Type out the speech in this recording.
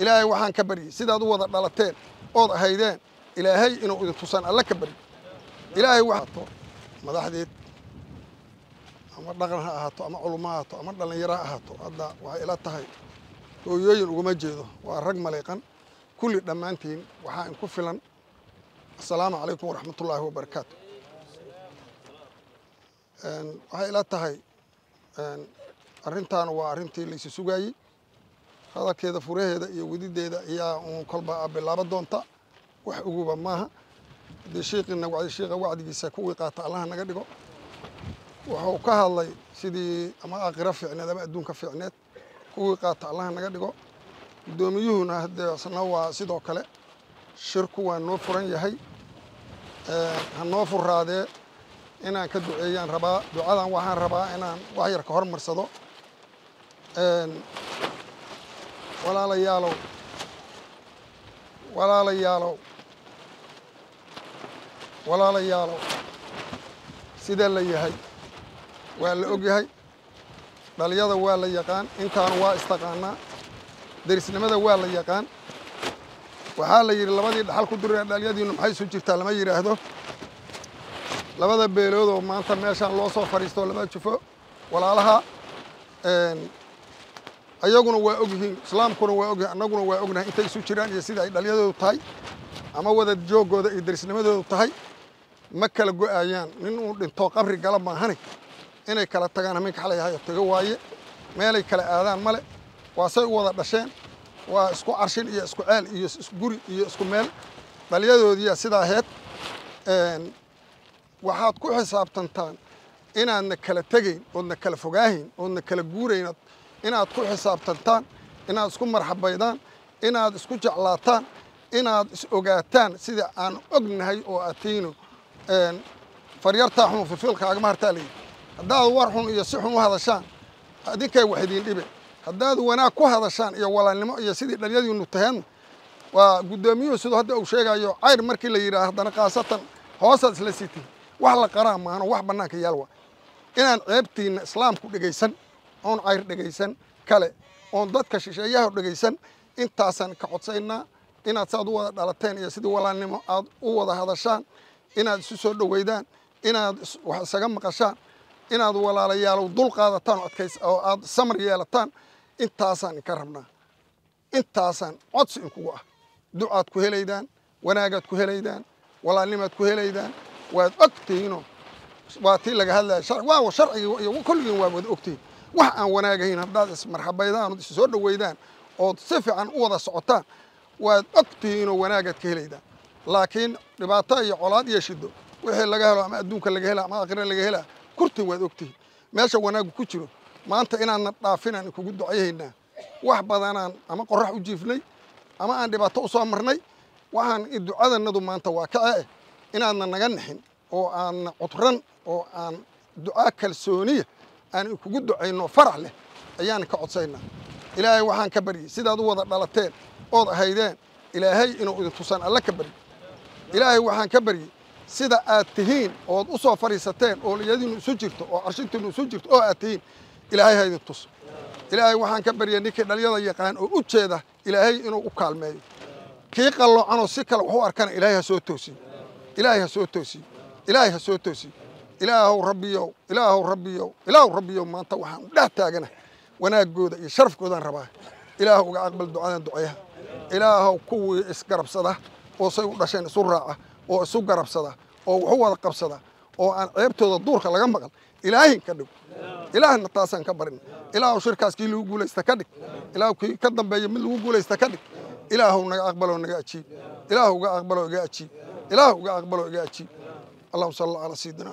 إلهي وحان كبري سيداد وضع دلتين أوضع هيدين إلهي إنه إذا تصان الله كبري إلهي وحاتو مدحديد أما dhaqan ha ahaato ama culummo ha ahaato ama dhalinyaro ha ahaato hadda waxay ila tahay hooyooyin uguma jeedo waa rag maleeqan kulli dhammaantiin waxaa in ku filan assalaamu calaykum waraxmatullaahi wabarakaatu waxay ila tahay arrintaan waa arrintii la isu sugayay hadalkeeda furaheeda iyo wadideeda ayaa uun kolba bilaaba doonta wax uguba maaha haddii sheekha wacdigiisa kuwii qaata allaha naga dhigo wuxuu ka hadlay sidii ama aakhira fiicneed ama adduunka fiicneed kuwii qaata allaha naga dhigo guddoomiyuhuna haddee asna waa sidoo kale shirku waa noo furan yahay ha noo furaadee inaan ka duceeyaan rabaa ducadan waxaan rabaa inaan wax yar ka hormarsado walaalayaalow sidee la yahay waa la og yahay dhaliyada waa la yaqaan intaan waa istaqaanaa derisnimada waa la yaqaan waxaa la yidhi labadii dhaxal ku duraya dhaliyadiinu maxay isu jirtaa lama yidhaahdo labada beelood oo maanta meeshaan loo soo fadhiisto laba jufo walaalaha ayaguna waa og yihiin islaamkuna waa og yahay annaguna waa ognahay intay isu jiraan iyo sida ay dhaliyadoodu tahay ama wada joogooda iyo derisnimadoodu tahay ma kala go'ayaan nin uu dhinto qabri gala maahane inay kala tagaan haminka xalay ahayo tago waaye meelay kala aadaan male waa say u wada dhasheen waa isku carshin iyo isku ceel iyo isku guri iyo isku meel dhaliyadoodiya sidaa ahayd waxaad ku xisaabtantaan inaadna kala tegayn oodna kala fogaahayn oodna kala guurayn inaad ku xisaabtantaan inaad isku marxabaydaan inaad isku jeclaataan inaad is ogaataan sida aan ognahay oo atiino faryartaa xun filfilkaagama hartaa layidhi haddaad war xun iyo si xun u hadashaan adinkay wax idiin dhibe haddaad wanaag ku hadashaan iyo walaalnimo iyo sidii dhaliyadiinu taheedna waa guddoomiyuhu sidoo hadda uu sheegayo cayr markii la yidhaah haddana khaasatan hoosaad isla sitiin wax la qaraa maahano wax bannaanka yaal waa inaan ceebtiinna islaamku dhegaysan oon cayr dhegaysan kale oon dadka shisheeyaha dhegaysan intaasaan ka codsaynaa inaad saad u wada dhalateen iyo sidii walaalnimo aad u wada hadashaan inaad isu soo dhoweydaan inaad wax isaga maqashaan inaad walaalayaalow dul qaadataan oo aad samar yeelataan intaasaan inka rabnaa intaasaan codsi inkugu ah ducaad ku helaydaan wanaagaad ku helaydaan walaalnimaad ku helaydaan waad ogtihiinoo waa tii laga hadlaya waa sharciga iyo kulligiin waa wada ogtihiin wax aan wanaagahayn haddaad ismarxabaydaan ood isu soo dhoweydaan ood si fiican u wada socotaan waad ogtihiinoo wanaagaad ka helaydaan laakiin dhibaato iyo colaad iyo shido wixii laga helo ama adduunka laga hela ama aakhira laga helaa kurtin waad ogtihiin meesha wanaagu ku jiro maanta inaadna dhaafinaan kugu ducayahaynaa wax badanaan ama qorrax u jiifnay ama aan dhibaato u soo marnay waxaan ducadanadu maanta waa kace inaadna naga nixin oo aan cudran oo aan ducaa kalsooniya aan kugu ducayno farax leh ayaan ka codsaynaa ilaahay waxaan ka baryay sidaad u wada dhalateen ood ahaydeen ilaahay inuu idin tusaan alla ka baryay ilaahay waxaan ka baryay sida aad tihiin ood u soo fariisateen oo liyadiinu isu jirto oo carshintiinu isu jirto oo aad tihiin ilaahay ha idin tus ilaahay waxaan ka baryay ninkii dhaliyada yaqaan oo u jeeda ilaahay inuu u kaalmeeyo kii qalloocanoo si kale wax u arkana ilaahay ha soo toosiyo ilaahay ha soo toosiyo ilaahay ha soo toosiyo ilaahow rabbiyow maanta waxaan dhex taagana wanaagooda iyo sharafkoodaan rabaa ilaahow uga aqbal ducadan ducayaha ilaahow kuwii isgarabsada oo say u dhasheen isu raaca oo isu garabsada oo wuxu wada qabsada oo aan ceebtooda duurka laga maqal ilaahin ka dhig ilaahna taasaan ka barin ilaahow shirkaas kii lagu guulaysta ka dhig ilaahow kii ka dambeeya mid lagu guulaysta ka dhig ilaahow naga aqbaloo naga ajiib ilaahow uga aqbaloo iga ajiib ilaahow uga aqbaloo iga ajiib allahumma salli ala sayyidina